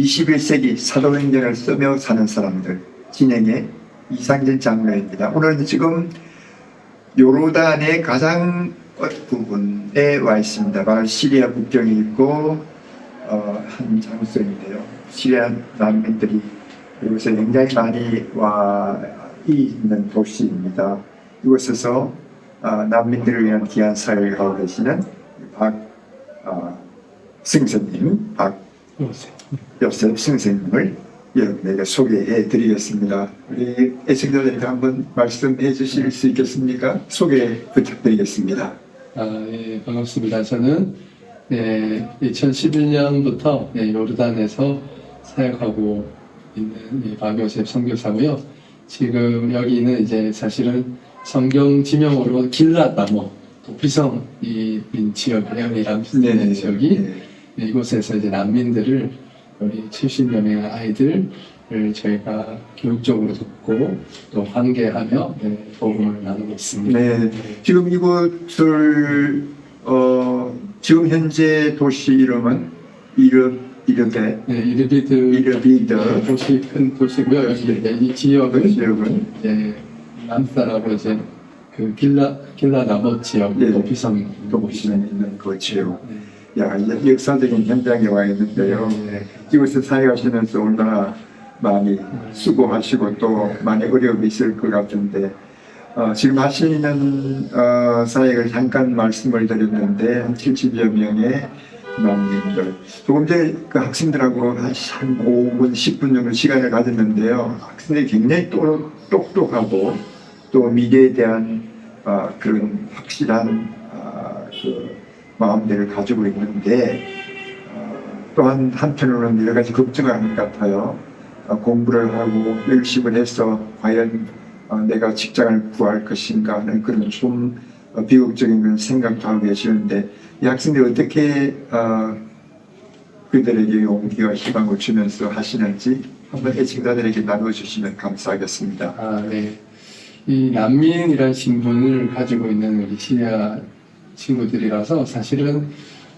21세기 사도행전을 쓰며 사는 사람들 진행의 이상진 장로입니다. 오늘 지금 요르단의 가장 끝부분에 와 있습니다. 바로 시리아 국경에 있고 한 장소인데요. 시리아 난민들이 이곳에 굉장히 많이 와 있는 도시입니다. 이곳에서 난민들을 위한 귀한 사역을 하고 계시는 승선님, 요셉 승선님을 여러분에게 소개해 드리겠습니다. 우리 애청자들에게 한번 말씀해 주실 수 있겠습니까? 소개 부탁드리겠습니다. 예, 반갑습니다. 저는 2011년부터 요르단에서 사역하고 있는 박요셉 선교사고요. 지금 여기는 이제 사실은 성경 지명으로 길랏다모 도피성 이 지역이에요. 이란 지역이 이곳에서 이제 난민들을 우리 70여 명의 아이들을 저희가 교육적으로 돕고 또 환계하며 복음을 나누고 있습니다. 네, 지금 이곳을 지금 현재 도시 이름은 이르비드 도시 큰 도시고요. 여기 이 지역은 남사라고 이제 그 길라다모 지역 도피성 도시에 있는 그 지역. 야, 역사적인 현장에 와 있는데요. 이곳에 사역하시면서 얼마나 많이 수고하시고 또 많이 어려움이 있을 것 같은데 지금 하시는 사역을 잠깐 말씀을 드렸는데 한 70여 명의 난민들 조금 전에 그 학생들하고 한 5분, 10분 정도 시간을 가졌는데요. 학생들이 굉장히 똑똑하고 또 미래에 대한 그런 확실한 그 마음들을 가지고 있는데 또한 한편으로는 여러 가지 걱정하는 것 같아요. 공부를 하고 열심을 해서 과연 내가 직장을 구할 것인가 하는 그런 좀 비극적인 그런 생각도 하고 계시는데 이 학생들이 어떻게 그들에게 용기와 희망을 주면서 하시는지 한번 애청자들에게 나눠주시면 감사하겠습니다. 네. 이 난민이라는 신분을 가지고 있는 우리 시리아 친구들이라서 사실은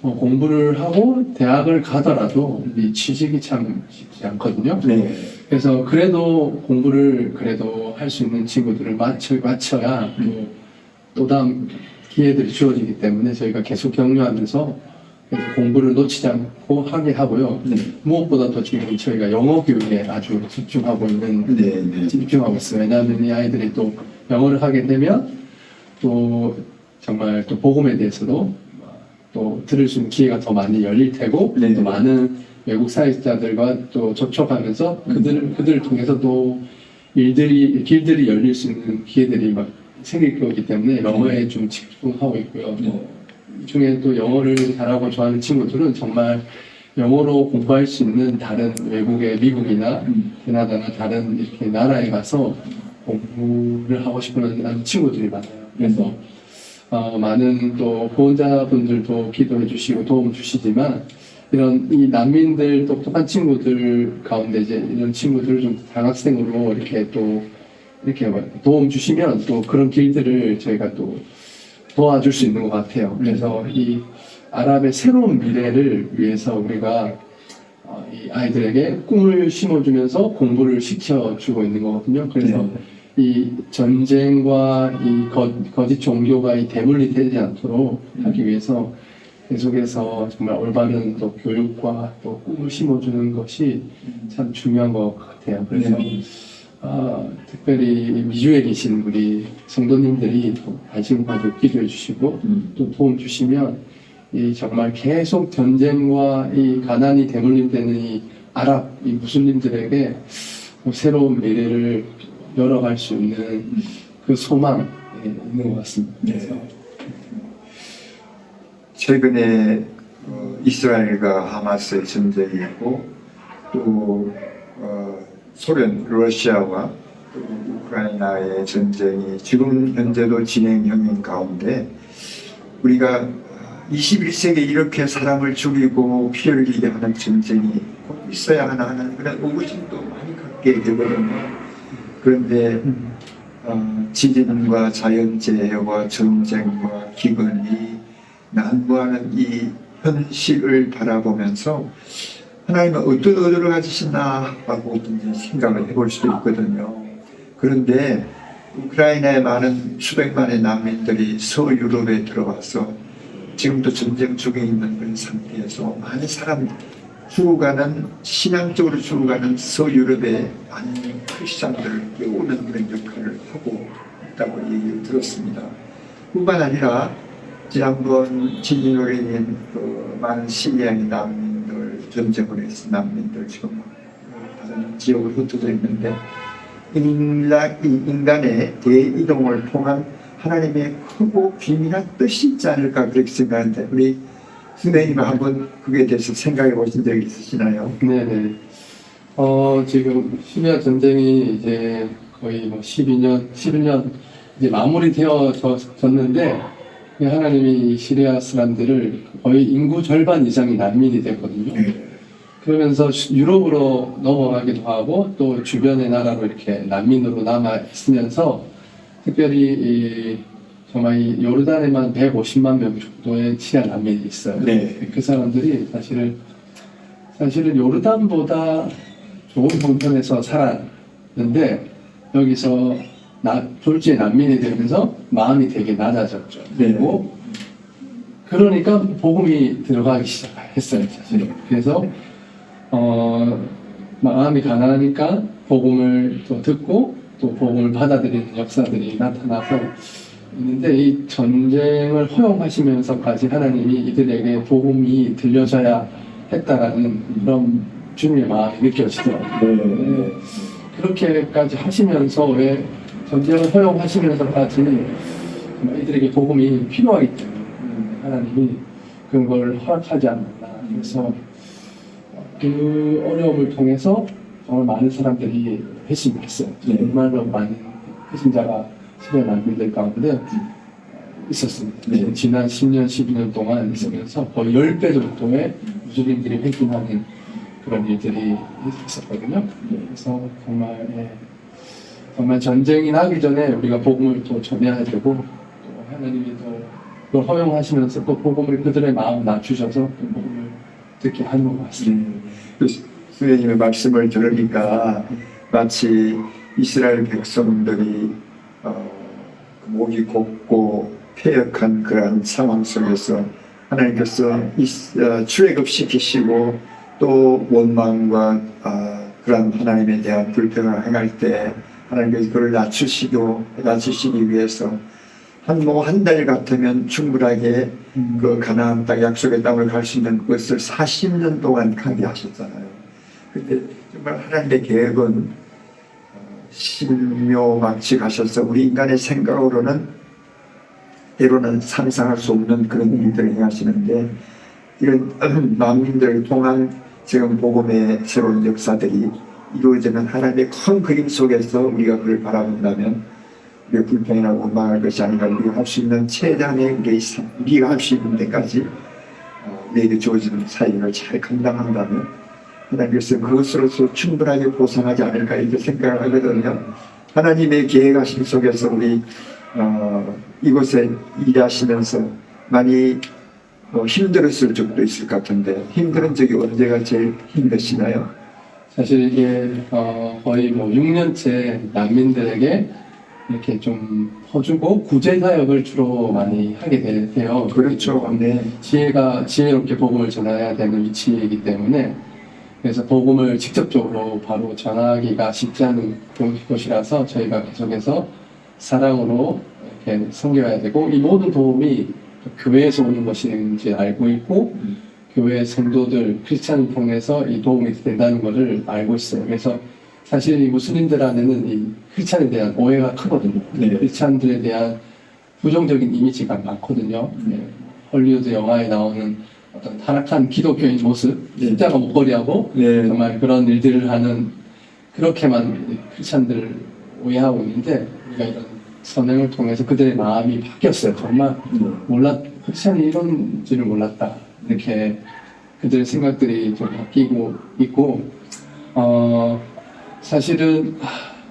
공부를 하고 대학을 가더라도 이 취직이 참 쉽지 않거든요. 네. 그래서 그래도 공부를 그래도 할 수 있는 친구들을 맞춰야 또 다음 기회들이 주어지기 때문에 저희가 계속 격려하면서 공부를 놓치지 않고 하게 하고요. 무엇보다도 지금 저희가 영어 교육에 아주 집중하고 있어요. 왜냐하면 이 아이들이 또 영어를 하게 되면 또 정말 또 복음에 대해서도 또 들을 수 있는 기회가 더 많이 열릴 테고 또 많은 외국 사역자들과 또 접촉하면서 그들을 통해서 또 길들이 열릴 수 있는 기회들이 막 생길 거기 때문에 영어에 좀 집중하고 있고요. 이 중에 또 영어를 잘하고 좋아하는 친구들은 정말 영어로 공부할 수 있는 다른 외국의 미국이나 캐나다나 다른 이렇게 나라에 가서 공부를 하고 싶은 친구들이 많아요. 그래서 많은 또 보호자분들도 기도해 주시고 도움 주시지만 이런 이 난민들 똑똑한 친구들 가운데 이제 이런 친구들을 좀 장학생으로 이렇게 도움 주시면 또 그런 길들을 저희가 또 도와줄 수 있는 것 같아요. 그래서 이 아랍의 새로운 미래를 위해서 우리가 이 아이들에게 꿈을 심어주면서 공부를 시켜주고 있는 거거든요. 그래서 이 전쟁과 이 거짓 종교가 이 대물리 되지 않도록 하기 위해서 계속해서 정말 올바른 또 교육과 또 꿈을 심어주는 것이 참 중요한 것 같아요. 그래서 특별히 미주에 계신 우리 성도님들이 관심 가지고 기도해 주시고 또 도움 주시면 이 정말 계속 전쟁과 이 가난이 대물림되는 이 아랍 이 무슬림들에게 새로운 미래를 열어갈 수 있는 그 소망이 있는 것 같습니다. 최근에 이스라엘과 하마스의 전쟁이 있고 또 소련, 러시아와 우크라이나의 전쟁이 지금 현재도 진행형인 가운데 우리가 21세기에 이렇게 사람을 죽이고 피 흘리게 하는 전쟁이 꼭 있어야 하는 그런 의구심도 많이 갖게 되거든요. 그런데 지진과 자연재해와 전쟁과 기근이 난무하는 이 현실을 바라보면서 하나님은 어떤 의도를 가지시나 하고 생각을 해볼 수도 있거든요. 그런데 우크라이나에 많은 수백만의 난민들이 서유럽에 들어와서 지금도 전쟁 중에 있는 그런 상태에서 많은 사람 죽어가는, 신앙적으로 죽어가는 서유럽의 많은 크리스찬들을 깨우는 그런 역할을 하고 있다고 얘기를 들었습니다. 뿐만 아니라 지난번 진인호래님 그 많은 시리아의 난민들, 전쟁으로 해서 난민들 지금 다른 지역으로 흩어져 있는데 인간의 대이동을 통한 하나님의 크고 비밀한 뜻이 있지 않을까 그렇게 생각하는데 우리 선생님 한번 그에 대해서 생각해 보신 적이 있으시나요? 네네. 지금 시리아 전쟁이 이제 거의 뭐 11년 이제 마무리되어졌는데 하나님이 시리아 사람들을 거의 인구 절반 이상이 난민이 됐거든요. 그러면서 유럽으로 넘어가기도 하고 또 주변의 나라로 이렇게 난민으로 남아 있으면서 특별히 정말 이 요르단에만 150만 명 정도의 시리아 난민이 있어요. 네. 그 사람들이 사실은 요르단보다 좋은 형편에서 살았는데 여기서 졸지에 난민이 되면서 마음이 되게 낮아졌죠. 그리고 그러니까 복음이 들어가기 시작했어요. 사실. 그래서 마음이 가난하니까 복음을 또 듣고 또 복음을 받아들이는 역사들이 나타나서 있는데 이 전쟁을 허용하시면서까지 하나님이 이들에게 복음이 들려져야 했다라는 그런 주님의 마음이 느껴지더라고요. 그렇게까지 하시면서 왜 전쟁을 허용하시면서까지 이들에게 복음이 필요하기 때문에 하나님이 그런 걸 허락하지 않는다. 그래서 그 어려움을 통해서 정말 많은 사람들이 회심을 했어요. 정말로 많은 회심자가 시리아 난민들 가운데 있었습니다. 지난 10년, 12년 동안 있으면서 거의 10배 정도의 무슬림들이 회심하는 그런 일들이 있었거든요. 그래서 정말 전쟁이 나기 전에 우리가 복음을 또 전해야 되고 또 하나님이 또 그걸 허용하시면서 또 복음을 그들의 마음 낮추셔서 또 복음을 듣게 하는 것 같습니다. 선생님의 말씀을 들으니까 마치 이스라엘 백성들이 목이 곱고 패역한 그러한 상황 속에서 하나님께서 출애굽시키시고 또 원망과 그런 하나님에 대한 불평을 행할 때 하나님께서 그를 낮추시기 위해서 한 달 같으면 충분하게 그 가나안 땅 약속의 땅을 갈 수 있는 것을 40년 동안 가게 하셨잖아요. 근데 정말 하나님의 계획은 신묘막측하셔서 우리 인간의 생각으로는 때로는 상상할 수 없는 그런 일들을 행하시는데 이런 난민들을 통한 지금 복음의 새로운 역사들이 이루어지는 하나님의 큰 그림 속에서 우리가 그를 바라본다면 우리가 불평이나 원망할 것이 아니라 우리가 할 수 있는 최대한의 우리가 할 수 있는 데까지 우리에게 주어지는 사역을 잘 감당한다면 하나님께서 그것으로서 충분하게 보상하지 않을까 이렇게 생각을 하거든요. 하나님의 계획하심 속에서 우리 이곳에 일하시면서 많이 힘들었을 적도 있을 것 같은데 힘든 적이 언제가 제일 힘드시나요? 사실 이게 거의 뭐 6년째 난민들에게 이렇게 좀 퍼주고 구제 사역을 주로 많이 하게 돼요. 그렇죠. 네. 지혜롭게 복음을 전해야 되는 위치이기 때문에 그래서 복음을 직접적으로 바로 전하기가 쉽지 않은 곳이라서 저희가 계속해서 사랑으로 이렇게 섬겨야 되고 이 모든 도움이 교회에서 오는 것인지 알고 있고 교회 성도들 크리스찬을 통해서 이 도움이 된다는 것을 알고 있어요. 그래서 사실 이 무슬림들 안에는 이 크리스찬에 대한 오해가 크거든요. 네. 크리스찬들에 대한 부정적인 이미지가 많거든요. 헐리우드 영화에 나오는 어떤 타락한 기독교인 모습, 십자가 목걸이하고 정말 그런 일들을 하는 그렇게만 크리스찬들을 오해하고 있는데 우리가 이런 선행을 통해서 그들의 마음이 바뀌었어요. 정말 크리스찬이 이런지를 몰랐다. 이렇게 그들의 생각들이 좀 바뀌고 있고 사실은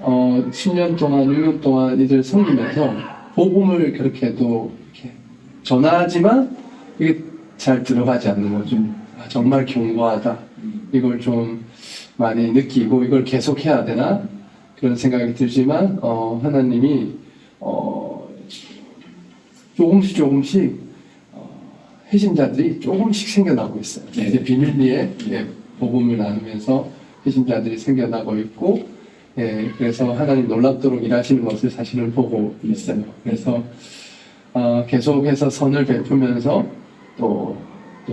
10년 동안, 6년 동안 이들 섬기면서 복음을 그렇게도 이렇게 전하지만 이게 잘 들어가지 않는 거죠. 정말 견고하다. 이걸 좀 많이 느끼고 이걸 계속해야 되나 그런 생각이 들지만 하나님이 조금씩 회심자들이 조금씩 생겨나고 있어요. 네. 이제 비밀리에 복음을 나누면서 회심자들이 생겨나고 있고, 그래서 하나님 놀랍도록 일하시는 것을 사실은 보고 있어요. 그래서 계속해서 선을 베푸면서 또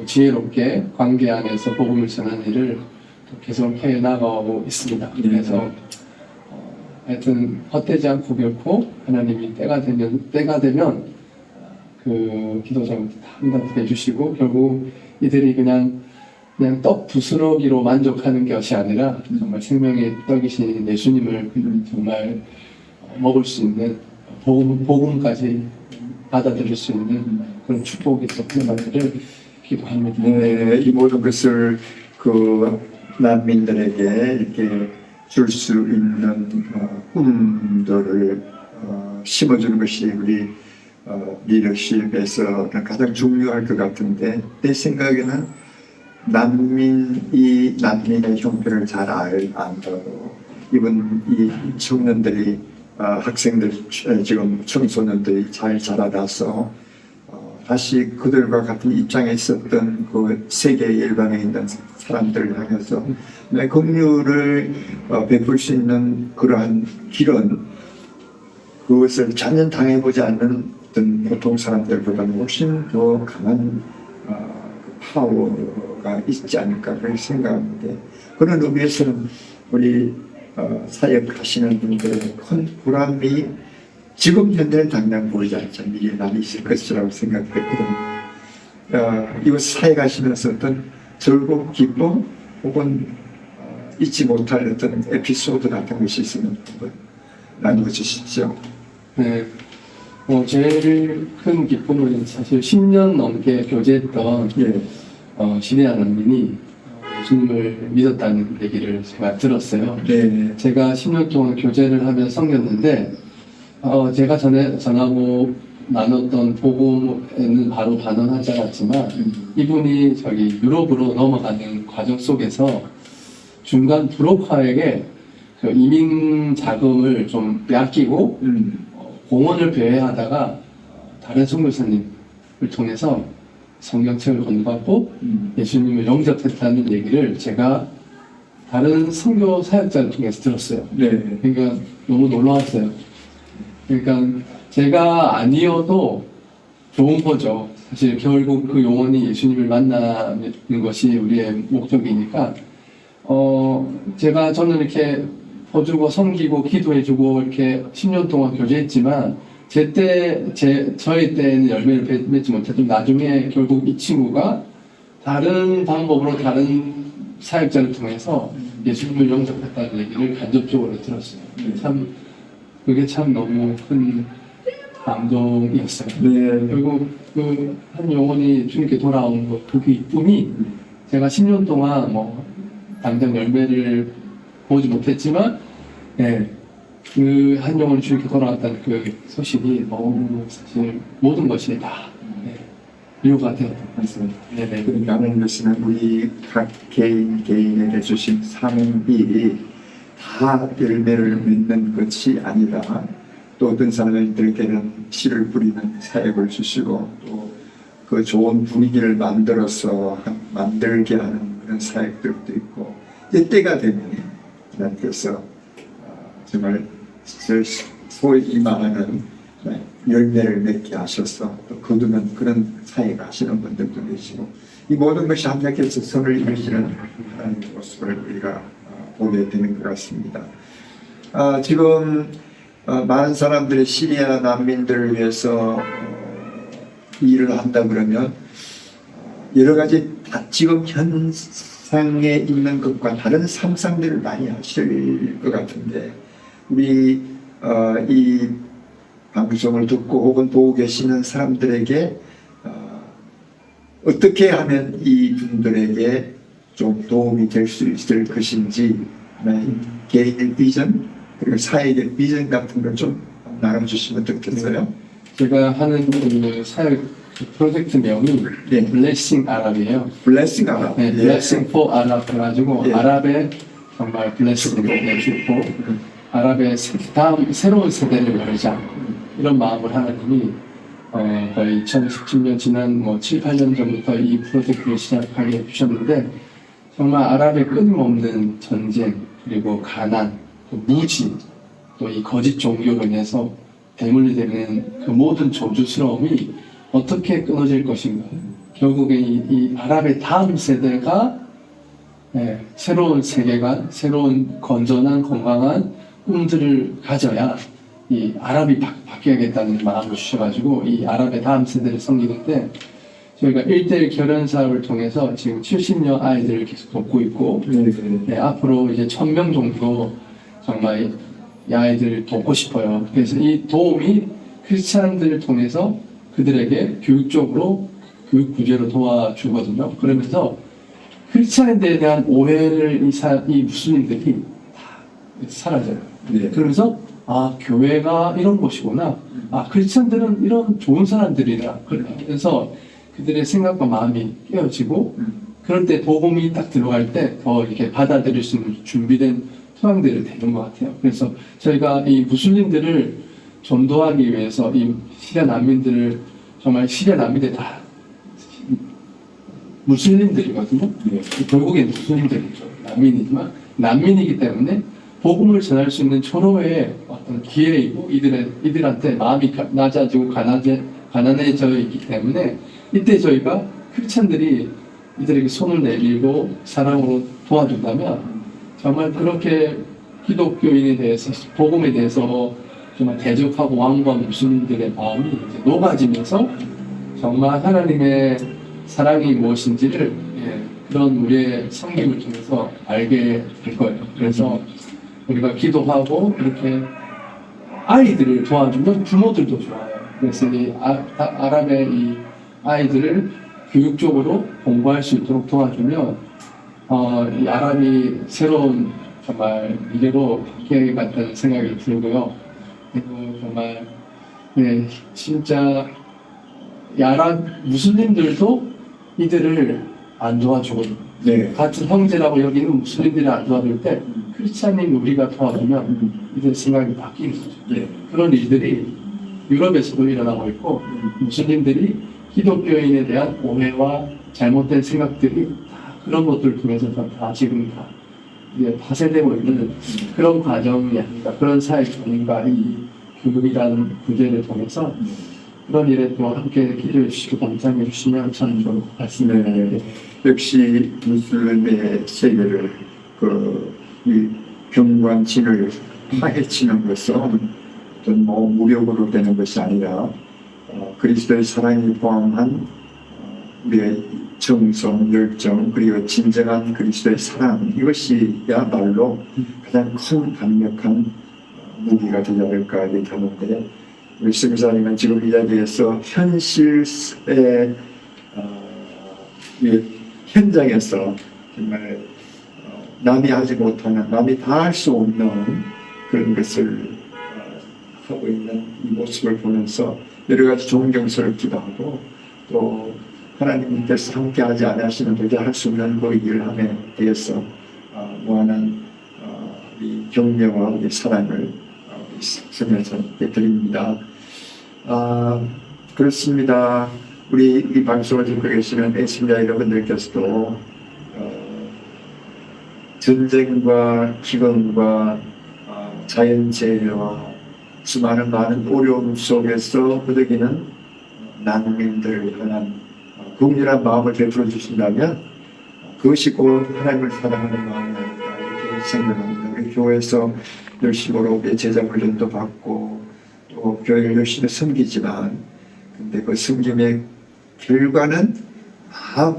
지혜롭게 관계 안에서 복음을 전하는 일을 또 계속 해 나가고 있습니다. 그래서 하여튼 헛되지 않고 결코 하나님이 때가 되면 그 기도자한테 다 응답해 주시고 결국 이들이 그냥 떡 부스러기로 만족하는 것이 아니라 정말 생명의 떡이신 예수님을 정말 먹을 수 있는 복음까지 받아들일 수 있는 그런 축복이 있었기를 기도합니다. 네, 이 모든 것을 그 난민들에게 이렇게 줄 수 있는 꿈들을 심어주는 것이 우리 리더십에서 가장 중요할 것 같은데, 내 생각에는 난민의 형편을 잘 안다고 이번 이 청년들이 학생들 지금 청소년들이 잘 자라나서 다시 그들과 같은 입장에 있었던 그 세계 일방에 있는 사람들을 향해서 긍휼을 베풀 수 있는 그러한 길은 그것을 전혀 당해보지 않는 어떤 보통 사람들보다는 훨씬 더 강한 파워가 있지 않을까 그렇게 생각하는데, 그런 의미에서는 우리 사역하시는 분들의 큰 보람이 지금 현재는 당장 보이지 않지만 미래에 많이 있을 것이라고 생각했거든요. 이곳 사역하시면서 어떤 즐거움, 기쁨 혹은 잊지 못할 어떤 에피소드 같은 것이 있으면 한번 나누어 주십시오. 네. 제일 큰 기쁨은 사실 10년 넘게 교제했던 시리아 난민이 예수님을 믿었다는 얘기를 제가 들었어요. 네. 제가 10년 동안 교제를 하며 섬겼는데 제가 전하고 나눴던 복음에는 바로 반응하지 않았지만 이분이 유럽으로 넘어가는 과정 속에서 중간 브로커에게 그 이민 자금을 좀 빼앗기고 공원을 배회하다가 다른 선교사님을 통해서 성경책을 건받고 예수님을 영접했다는 얘기를 제가 다른 선교 사역자를 통해서 들었어요. 네. 그러니까 너무 놀라웠어요. 그러니까 제가 아니어도 좋은 거죠. 사실 결국 그 영혼이 예수님을 만나는 것이 우리의 목적이니까 저는 이렇게 퍼주고 섬기고 기도해주고 이렇게 10년 동안 교제했지만 저희 때는 열매를 맺지 못했던 나중에 결국 이 친구가 다른 방법으로 다른 사역자를 통해서 예수님을 영접했다는 얘기를 간접적으로 들었어요. 그게 참 너무 큰 감동이었어요. 네. 그리고 그 한 영혼이 주님께 돌아온 그 기쁨이 제가 10년 동안 당장 열매를 보지 못했지만, 그 한 영혼이 주님께 돌아왔다는 그 소식이 너무 사실 모든 것이 다 이유가 되었던 것 같습니다. 네네. 그러니까 하는 것은 우리 각 개인에게 주신 사명이 다 열매를 맺는 것이 아니라 또 어떤 사람들에게는 씨를 뿌리는 사역을 주시고 또 그 좋은 분위기를 만들게 하는 그런 사역들도 있고, 이제 때가 되면 하나님께서 정말 소위 말하는 열매를 맺게 하셔서 또 거두는 그런 사역을 하시는 분들도 계시고, 이 모든 것이 하나님께서 선을 이루시는 하나님의 모습을 우리가 보게 되는 것 같습니다. 지금 많은 사람들이 시리아 난민들을 위해서 일을 한다 그러면 여러 가지 지금 현상에 있는 것과 다른 상상들을 많이 하실 것 같은데, 우리 이 방송을 듣고 혹은 보고 계시는 사람들에게 어떻게 하면 이 분들에게 좀 도움이 될 수 있을 것인지, 개인의 비전 그리고 사회의 비전 같은 걸 좀 나눠주시면 좋겠어요. 제가 하는 그 사역 프로젝트 명이 네. 블레싱 아랍이에요. 블레싱 아랍. 네, 블레싱 포 아랍 해가지고 예. 아랍의 정말 블레싱을 내주고 아랍의 다음 새로운 세대를 열자 이런 마음을 하나님이 거의 2017년 지난 7, 8년 전부터 이 프로젝트를 시작하게 해주셨는데 정말 아랍의 끊임없는 전쟁 그리고 가난, 또 무지, 또 이 거짓 종교로 인해서 대물리되는 그 모든 저주스러움이 어떻게 끊어질 것인가. 결국에 이 아랍의 다음 세대가 새로운 세계관, 새로운 건전한 건강한 꿈들을 가져야 이 아랍이 바뀌어야겠다는 마음을 주셔가지고 이 아랍의 다음 세대를 섬기는데 저희가 1대1 결혼 사업을 통해서 지금 70여 아이들을 계속 돕고 있고 앞으로 이제 1000명 정도 정말 이 아이들을 돕고 싶어요. 그래서 이 도움이 크리스찬들을 통해서 그들에게 교육적으로 교육 구제로 도와주거든요. 그러면서 크리스찬에 대한 오해를 이 무슬림들이 다 사라져요. 네. 그러면서 교회가 이런 곳이구나. 크리스찬들은 이런 좋은 사람들이라. 그래서 그들의 생각과 마음이 깨어지고 그럴 때 복음이 딱 들어갈 때 더 이렇게 받아들일 수 있는 준비된 토양들이 되는 것 같아요. 그래서 저희가 이 무슬림들을 전도하기 위해서 이 시리아 난민들을 정말 시리아 난민들 다 무슬림들이거든요. 결국엔 무슬림들이죠. 난민이지만 난민이기 때문에 복음을 전할 수 있는 초로의 어떤 기회이고 이들한테 마음이 낮아지고 가난해져 있기 때문에 이때 저희가 크리스찬들이 이들에게 손을 내밀고 사랑으로 도와준다면 정말 그렇게 기독교인에 대해서 복음에 대해서 정말 대적하고 완고한 무슬림들의 마음이 이제 녹아지면서 정말 하나님의 사랑이 무엇인지를 그런 우리의 섬김을 통해서 알게 될 거예요. 그래서 우리가 기도하고 이렇게 아이들을 도와주면 부모들도 좋아요. 그래서 이 아랍의 이 아이들을 교육적으로 공부할 수 있도록 도와주면 이 아랍이 새로운 정말 미래로 바뀌어야겠다는 생각이 들고요. 그리고 정말 진짜 이 아랍 무슬림들도 이들을 안 도와주거든요. 네. 같은 형제라고 여기는 무슬림들을 안 도와줄 때 크리스찬인 우리가 도와주면 이들 생각이 바뀌는 거죠. 네. 그런 일들이 유럽에서도 일어나고 있고 무슬림들이 기독교인에 대한 오해와 잘못된 생각들이 다 그런 것들을 통해서 다 지금 다 이제 파쇄되고 있는 그런 과정이 아닌가, 그런 사회가 아닌가, 이 교육이라는 구제를 통해서 그런 일에 또 함께 기도해 주시고 감상해 주시면 참 좋을 것 같습니다. 네. 역시 무슬림의 세계를 이 경관진을 파헤치는 것은 어떤 무력으로 되는 것이 아니라 그리스도의 사랑이 포함한 우리의 정성, 열정, 그리고 진정한 그리스도의 사랑, 이것이야말로 가장 큰 강력한 무기가 되지 않을까 이렇게 하는데, 우리 승사님은 지금 이 자리에서 현실의 현장에서 정말 남이 하지 못하는, 남이 다 할 수 없는 그런 것을 하고 있는 이 모습을 보면서 여러 가지 존경스럽기도 하고, 또 하나님께서 함께하지 않으시는 도저히 할 수 없는 그 일을 함에 대해서 무한한 이 격려와 우리 사랑을 성령님께 드립니다. 그렇습니다. 우리 이 방송을 듣고 계시는 애청자 여러분들께서도 전쟁과 기근과 자연재해와 수많은 많은 어려움 속에서 부득이는 난민들을 향한 긍휼한 마음을 베풀어 주신다면 그것이 곧 하나님을 사랑하는 마음이 아닐까 이렇게 생각합니다. 우리 교회에서 열심히 우리 제자 훈련도 받고 또 교회를 열심히 섬기지만, 근데 그 섬김의 결과는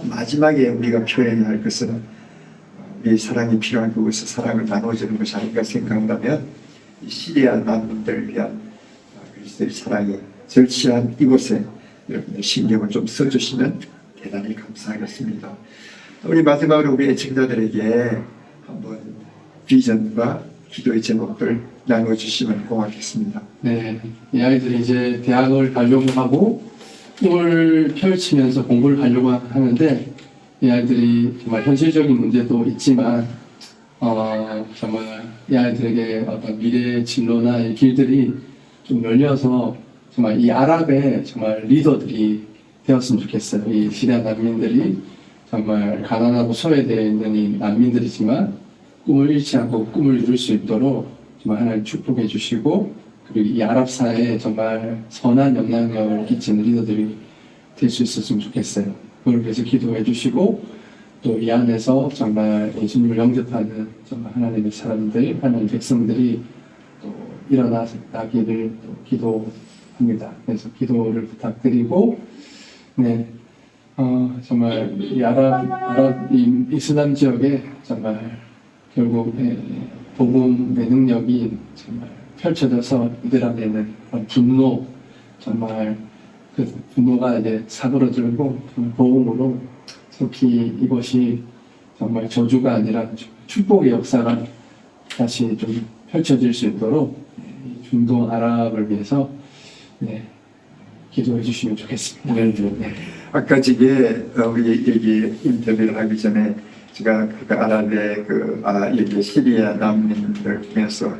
마지막에 우리가 표현해야 할 것은 우리의 사랑이 필요한 그곳에서 사랑을 나눠주는 것이 아닌가 생각한다면, 이 시리아 난민들을 위한 그리스도의 사랑이 절실한 이곳에 여러분들 신경을 좀 써주시면 대단히 감사하겠습니다. 우리 마지막으로 우리 애청자들에게 한번 비전과 기도의 제목들 나눠주시면 고맙겠습니다. 네, 이 아이들이 이제 대학을 가려고 하고 꿈을 펼치면서 공부를 하려고 하는데 이 아이들이 정말 현실적인 문제도 있지만 정말 이 아이들에게 어떤 미래 진로나 이 길들이 좀 열려서 정말 이 아랍의 정말 리더들이 되었으면 좋겠어요. 이 시리아 난민들이 정말 가난하고 소외되어 있는 이 난민들이지만 꿈을 잃지 않고 꿈을 이룰 수 있도록 정말 하나님 축복해 주시고 그리고 이 아랍 사회에 정말 선한 영향력을 끼치는 리더들이 될 수 있었으면 좋겠어요. 그걸 위해서 기도해 주시고 또 이 안에서 정말 예수님을 영접하는 정말 하나님의 사람들, 하나님의 백성들이 또 일어나기를 또 기도합니다. 그래서 기도를 부탁드리고, 네, 정말 이 이 이슬람 지역에 정말 결국 복음의 능력이 정말 펼쳐져서 이들 안에는 그런 분노, 정말 그 분노가 이제 사그러들고 정말 복음으로 특히 이것이 정말 저주가 아니라 축복의 역사가 다시 좀 펼쳐질 수 있도록 중동 아랍을 위해서 기도해 주시면 좋겠습니다. 네. 아까 저게 우리 여기 인터뷰를 하기 전에 제가 그 아랍의 여기 시리아 난민들 중에서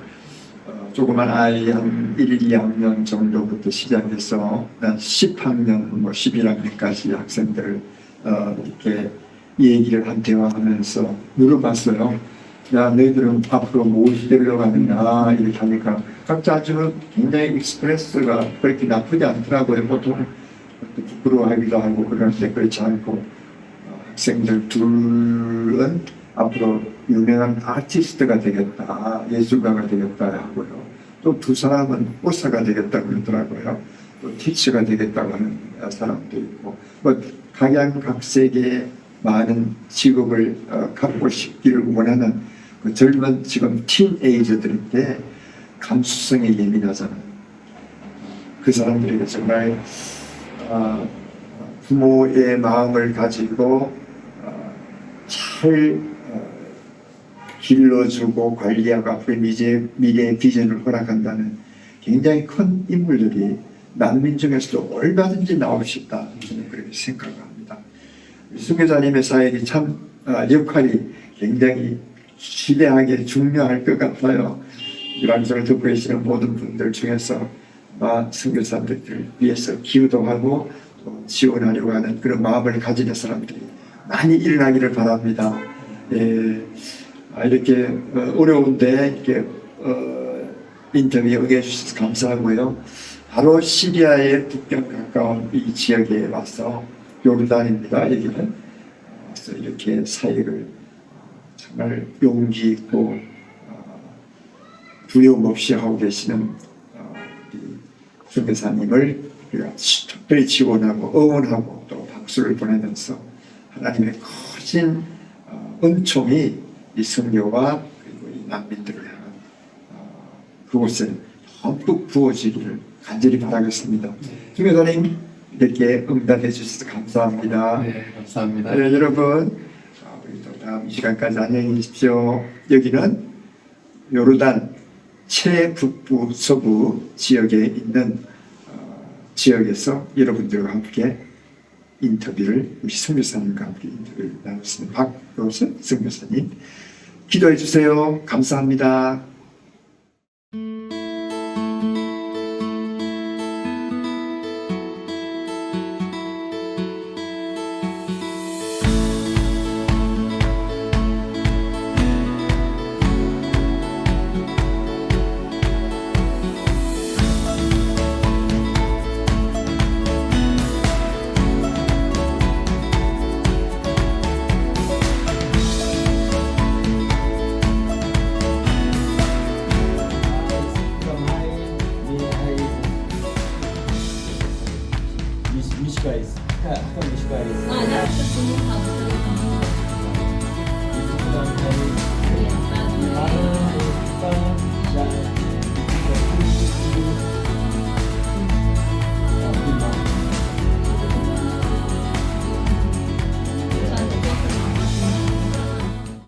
조그만 아이 한 1, 2학년 정도부터 시작해서 10학년, 뭐 11학년까지 학생들 이렇게 얘기를 대화하면서 물어봤어요. 야, 너희들은 앞으로 무엇이 되려고 하느냐 이렇게 하니까 각자 아주 굉장히 익스프레스가 그렇게 나쁘지 않더라고요. 보통 부끄러워하기도 하고 그러는데 그렇지 않고 학생들 둘은 앞으로 유명한 아티스트가 되겠다, 예술가가 되겠다 하고요. 또 두 사람은 의사가 되겠다고 그러더라고요. 또 티처가 되겠다고 하는 사람도 있고, 뭐 각양각색의 많은 직업을 갖고 싶기를 원하는 그 젊은 지금 틴에이저들인데 감수성에 예민하잖아요. 그 사람들에게 정말 부모의 마음을 가지고 잘 길러주고 관리하고 앞으로 미래의 비전을 허락한다는 굉장히 큰 인물들이 난민 중에서도 얼마든지 나올 수 있다. 저는 그렇게 생각합니다. 선교사님의 사역이 참 역할이 굉장히 시대하게 중요할 것 같아요. 이 방송을 듣고 계시는 모든 분들 중에서 선교사님들 위해서 기도하고 또 지원하려고 하는 그런 마음을 가지는 사람들이 많이 일어나기를 바랍니다. 이렇게 어려운데 이렇게 인터뷰에 응해 주셔서 감사하고요. 바로 시리아의 북경 가까운 이 지역에 와서 요르단입니다. 여기는 와서 이렇게 사역을 정말 용기 있고 두려움 없이 하고 계시는 선교사님을 우리가 특별히 지원하고 응원하고 또 박수를 보내면서 하나님의 커진 은총이 이 선교와 그리고 이 난민들을 향한 그곳에 듬뿍 부어지기를 간절히 바라겠습니다. 선교사님 이렇게 응답해 주셔서 감사합니다. 네, 감사합니다. 네, 여러분 우리 또 다음 이 시간까지 안녕히 계십시오. 여기는 요르단 최북부 서부 지역에 있는 지역에서 여러분들과 함께 우리 선교사님과 함께 인터뷰를 나눴습니다. 박로선 선교사님 기도해 주세요. 감사합니다.